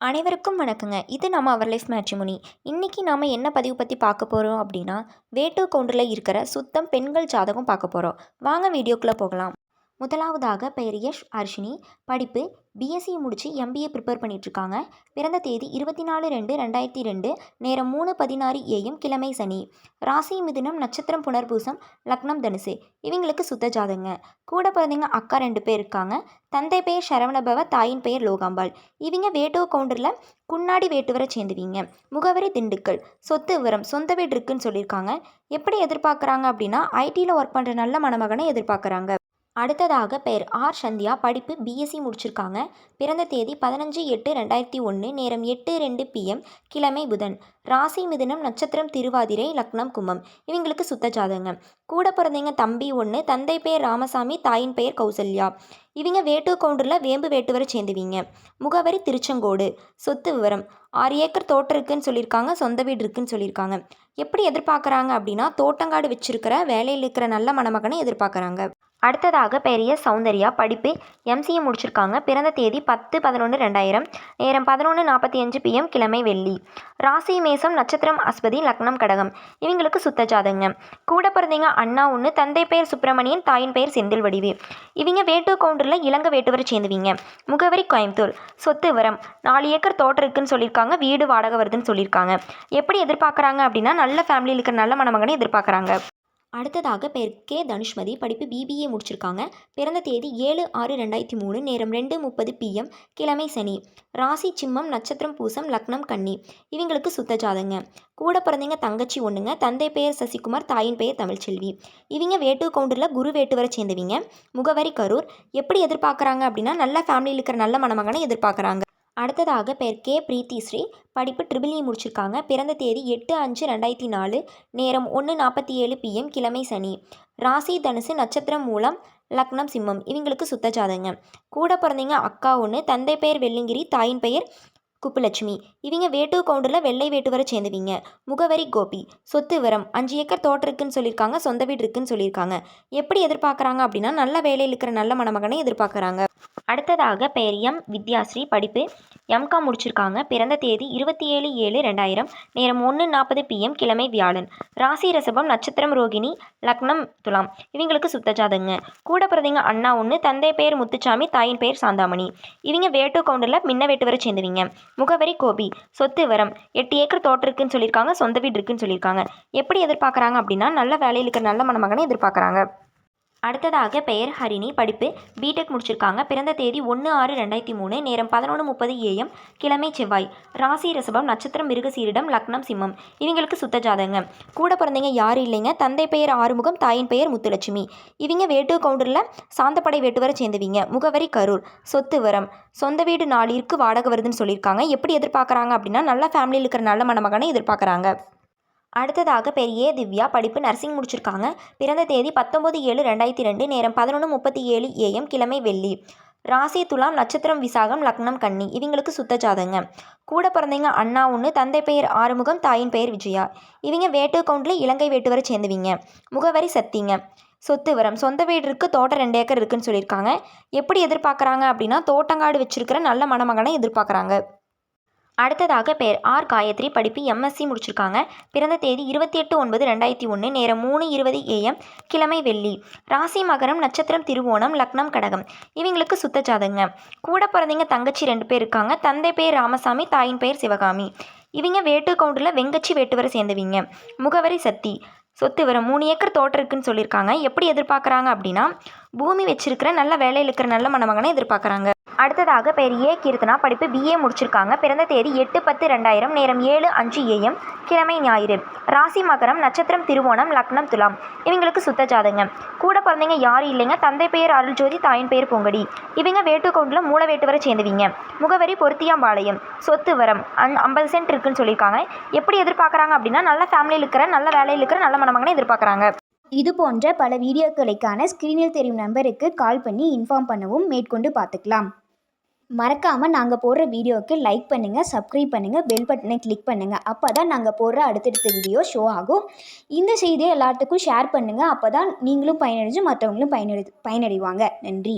அனைவருக்கும் வணக்கங்க. இது நம்ம அவர் லைஃப் மேட்ரிமோனி. இன்னைக்கு நாம என்ன பதிவு பற்றி பார்க்க போகிறோம் அப்படின்னா, வேட்டு கவுண்டரில் இருக்கிற சுத்தம் பெண்கள் ஜாதகம் பார்க்க போகிறோம். வாங்க வீடியோக்குள்ளே போகலாம். முதலாவதாக பெயர் யஷ் அர்ஷினி. படிப்பு பிஎஸ்சி முடித்து எம்பிஏ ப்ரிப்பேர் பண்ணிகிட்ருக்காங்க. பிறந்த தேதி 24/2/2002, நேரம் 3:16 AM, கிழமை சனி. ராசி மிதுனம், நட்சத்திரம் புனர்பூசம், லக்னம் தனுசு. இவங்களுக்கு சுத்த ஜாதகங்க. கூட பிறந்தவங்க அக்கா 2 பேர் இருக்காங்க. தந்தை பெயர் சரவணபவ, தாயின் பெயர் லோகாம்பாள். இவங்க வேட்டுவ கவுண்டரில் குன்னாடி வேட்டுவரை சேர்ந்துவீங்க. முகவரி திண்டுக்கல். சொத்து விவரம் சொந்த வீடு இருக்குன்னு சொல்லியிருக்காங்க. எப்படி எதிர்பார்க்குறாங்க அப்படின்னா, ஐடியில் ஒர்க் பண்ணுற நல்ல மணமகனை எதிர்பார்க்குறாங்க. அடுத்ததாக பெயர் ஆர் சந்தியா. படிப்பு பிஎஸ்சி முடிச்சிருக்காங்க. பிறந்த தேதி 15/8/2001, நேரம் 8:02 PM, கிழமை புதன். ராசி மிதுனம், நட்சத்திரம் திருவாதிரை, லக்னம் கும்பம். இவங்களுக்கு சுத்த ஜாதகங்க. கூட பிறந்தவங்க தம்பி 1, தந்தை பெயர் ராமசாமி, தாயின் பெயர் கௌசல்யா. இவங்க வேட்டு கவுண்டரில் வேம்பு வேட்டுவரை சேர்ந்துவீங்க. முகவரி திருச்செங்கோடு. சொத்து விவரம் 6 ஏக்கர் தோட்டம் இருக்குன்னு சொல்லியிருக்காங்க. சொந்த வீடு இருக்குன்னு சொல்லியிருக்காங்க. எப்படி எதிர்பார்க்குறாங்க அப்படின்னா, தோட்டங்காடு வச்சிருக்கிற வேலையில் இருக்கிற நல்ல மணமகனை எதிர்பார்க்குறாங்க. அடுத்ததாக பெரிய சௌந்தர்யா. படிப்பு எம்சிஏ முடிச்சிருக்காங்க. பிறந்த தேதி 10/11/2000, நேரம் 11:45 PM, கிழமை வெள்ளி. ராசி மேசம், நட்சத்திரம் அஸ்வதி, லக்னம் கடகம். இவங்களுக்கு சுத்த ஜாதகங்க. கூட பிறந்தவங்க அண்ணா 1, தந்தை பெயர் சுப்பிரமணியன், தாயின் பெயர் செந்தில் வடிவு. இவங்க வேட்டு கவுண்டரில் இளங்க வேட்டுவரை சேர்ந்துவீங்க. முகவரி கோயம்புத்தூர். சொத்து விவரம் 4 ஏக்கர் தோட்டம் இருக்குன்னு சொல்லியிருக்காங்க. வீடு வாடகை வருதுன்னு சொல்லியிருக்காங்க. எப்படி எதிர்பார்க்குறாங்க அப்படின்னா, நல்ல ஃபேமிலியில் இருக்கிற நல்ல மணமகனை எதிர்பார்க்குறாங்க. அடுத்ததாக பெயர் கே தனுஷ்மதி. படிப்பு பிபிஏ முடிச்சிருக்காங்க. பிறந்த தேதி 7/6/2003, நேரம் 2:30 PM, கிழமை சனி. ராசி சிம்மம், நட்சத்திரம் பூசம், லக்னம் கன்னி. இவங்களுக்கு சுத்த ஜாதகங்க. கூட பிறந்தவங்க தங்கச்சி 1ங்க. தந்தை பெயர் சசிகுமார், தாயின் பெயர் தமிழ்ச்செல்வி. இவங்க வேட்டு கவுண்டரில் குரு வேட்டுவரை சேர்ந்தவங்க. முகவரி கரூர். எப்படி எதிர்பார்க்குறாங்க அப்படின்னா, நல்ல ஃபேமிலியில் இருக்கிற நல்ல மணமகனை எதிர்பார்க்குறாங்க. அடுத்ததாக பெயர் கே பிரீத்தி ஸ்ரீ. படிப்பு ட்ரிபிள் இ முடிச்சிருக்காங்க. பிறந்த தேதி 8/5/2004, நேரம் 1:47 PM, கிழமை சனி. ராசி தனுசு, நட்சத்திரம் மூலம், லக்னம் சிம்மம். இவங்களுக்கு சுத்த ஜாதகங்க. கூட பிறந்தவங்க அக்கா 1, தந்தை பெயர் வெள்ளிங்கிரி, தாயின் பெயர் குப்புலட்சுமி. இவங்க வேட்டு கவுண்டரில் வெள்ளை வேட்டுவரை சேர்ந்துவீங்க. முகவரி கோபி. சொத்து விவரம் 5 ஏக்கர் தோட்டம் இருக்குன்னு சொல்லியிருக்காங்க. சொந்த வீடு இருக்குன்னு சொல்லியிருக்காங்க. எப்படி எதிர்பார்க்குறாங்க அப்படின்னா, நல்ல வேலையில் இருக்கிற நல்ல மணமகனை எதிர்பார்க்குறாங்க. அடுத்ததாக பெயர் எம் வித்யாஸ்ரீ. படிப்பு எம்காம் முடிச்சிருக்காங்க. பிறந்த தேதி 27/7/2000, நேரம் 1:40 PM, கிழமை வியாழன். ராசி ரிஷபம், நட்சத்திரம் ரோகிணி, லக்னம் துலாம். இவங்களுக்கு சுத்த ஜாதகங்க. கூட பிறந்தவங்க அண்ணா 1, தந்தை பெயர் முத்துச்சாமி, தாயின் பெயர் சாந்தாமணி. இவங்க வேட்டு கவுண்டரில் மின்ன வேட்டுவரை சேர்ந்துவீங்க. முகவரி கோபி. சொத்து விவரம் 8 ஏக்கர் தோட்டம் இருக்குன்னு சொல்லியிருக்காங்க. சொந்த வீடு இருக்குன்னு சொல்லியிருக்காங்க. எப்படி எதிர்பார்க்குறாங்க அப்படின்னா, நல்ல வேலையில் இருக்கிற நல்ல மணமகனை எதிர்பார்க்குறாங்க. அடுத்ததாக பெயர் ஹரிணி. படிப்பு பிடெக் முடிச்சிருக்காங்க. பிறந்த தேதி 1/6/2003, நேரம் 11:30 AM, கிழமை செவ்வாய். ராசி ரிஷபம், நட்சத்திரம் மிருகசீரிடம், லக்னம் சிம்மம். இவங்களுக்கு சுத்த ஜாதகங்க. கூட பிறந்தவங்க யாரும் இல்லைங்க. தந்தை பெயர் ஆறுமுகம், தாயின் பெயர் முத்துலட்சுமி. இவங்க வேட்டு கவுண்டரில் சாந்தப்படை வேட்டுவரை சேர்ந்துவீங்க. முகவரி கரூர். சொத்து விவரம் சொந்த வீடு 4 இருக்கு, வாடகை வருதுன்னு சொல்லியிருக்காங்க. எப்படி எதிர்பார்க்குறாங்க அப்படின்னா, நல்ல ஃபேமிலியில் இருக்கிற நல்ல மணமகனை எதிர்பார்க்குறாங்க. அடுத்ததாக பெரிய திவ்யா. படிப்பு நர்சிங் முடிச்சிருக்காங்க. பிறந்த தேதி 19/7/2002, நேரம் 11:37 AM, கிழமை வெள்ளி. ராசி துலாம், நட்சத்திரம் விசாகம், லக்னம் கன்னி. இவங்களுக்கு சுத்த ஜாதகங்க. கூட பிறந்தவங்க அண்ணா 1, தந்தை பெயர் ஆறுமுகம், தாயின் பெயர் விஜயா. இவங்க வேட்டு கவுண்டரில் இலங்கை வேட்டுவரை சேர்ந்துவீங்க. முகவரி சத்திங்க. சொத்து விவரம் சொந்த வீடு இருக்குது, தோட்டம் 2 ஏக்கர் இருக்குன்னு சொல்லியிருக்காங்க. எப்படி எதிர்பார்க்குறாங்க அப்படின்னா, தோட்டங்காடு வச்சிருக்கிற நல்ல மணமகனை எதிர்பார்க்குறாங்க. அடுத்ததாக பெயர் ஆர் காயத்ரி. படிப்பு எம்எஸ்சி முடிச்சிருக்காங்க. பிறந்த தேதி 28/9/2001, நேரம் 3:20 AM, கிழமை வெள்ளி. ராசி மகரம், நட்சத்திரம் திருவோணம், லக்னம் கடகம். இவங்களுக்கு சுத்த ஜாதகங்க. கூட பிறந்தவங்க தங்கச்சி 2 பேர் இருக்காங்க. தந்தை பெயர் ராமசாமி, தாயின் பெயர் சிவகாமி. இவங்க வேட்டு கவுண்டரில் வெங்கச்சி வேட்டுவரை சேர்ந்துவீங்க. முகவரி சத்தி. சொத்து விவரம் 3 ஏக்கர் தோட்டம் இருக்குன்னு சொல்லியிருக்காங்க. எப்படி எதிர்பார்க்குறாங்க அப்படின்னா, பூமி வச்சிருக்கிற நல்ல வேலையில் இருக்கிற நல்ல மணமகனை எதிர்பார்க்குறாங்க. அடுத்ததாக பெயர் ஏ கீர்த்தனா. படிப்பு பிஏ முடிச்சிருக்காங்க. பிறந்த தேதி 8/10/2000, நேரம் 7:05 AM, கிழமை ஞாயிறு. ராசி மகரம், நட்சத்திரம் திருவோணம், லக்னம் துலாம். இவங்களுக்கு சுத்த ஜாதகங்க. கூட பிறந்தவங்க யாரும் இல்லைங்க. தந்தை பெயர் அருள்ஜோதி, தாயின் பெயர் பொங்கடி. இவங்க வேட்டு கவுண்டரில் மூல வேட்டுவரை சேர்ந்துவீங்க. முகவரி பொருத்தியாம்பாளையம். சொத்து விவரம் 50 சென்ட் இருக்குன்னு சொல்லியிருக்காங்க. எப்படி எதிர்பார்க்குறாங்க அப்படின்னா, நல்ல ஃபேமிலியில் இருக்கிற நல்ல வேலையில் இருக்கிற நல்ல மணமகனை எதிர்பார்க்குறாங்க. இது போன்ற பல வீடியோக்களுக்கான ஸ்க்ரீனில் தெரியும் நம்பருக்கு கால் பண்ணி இன்ஃபார்ம் பண்ணவும் மேற்கொண்டு பார்த்துக்கலாம். மறக்காமல் நாங்கள் போடுற வீடியோவுக்கு லைக் பண்ணுங்கள், சப்ஸ்கிரைப் பண்ணுங்கள், பெல் பட்டனை கிளிக் பண்ணுங்கள். அப்போ தான் நாங்கள் போடுற அடுத்தடுத்த வீடியோ ஷோ ஆகும். இந்த செய்தியை எல்லாத்துக்கும் ஷேர் பண்ணுங்கள். அப்போ தான் நீங்களும் பயனடைஞ்சு மற்றவங்களும் பயனடைவாங்க. நன்றி.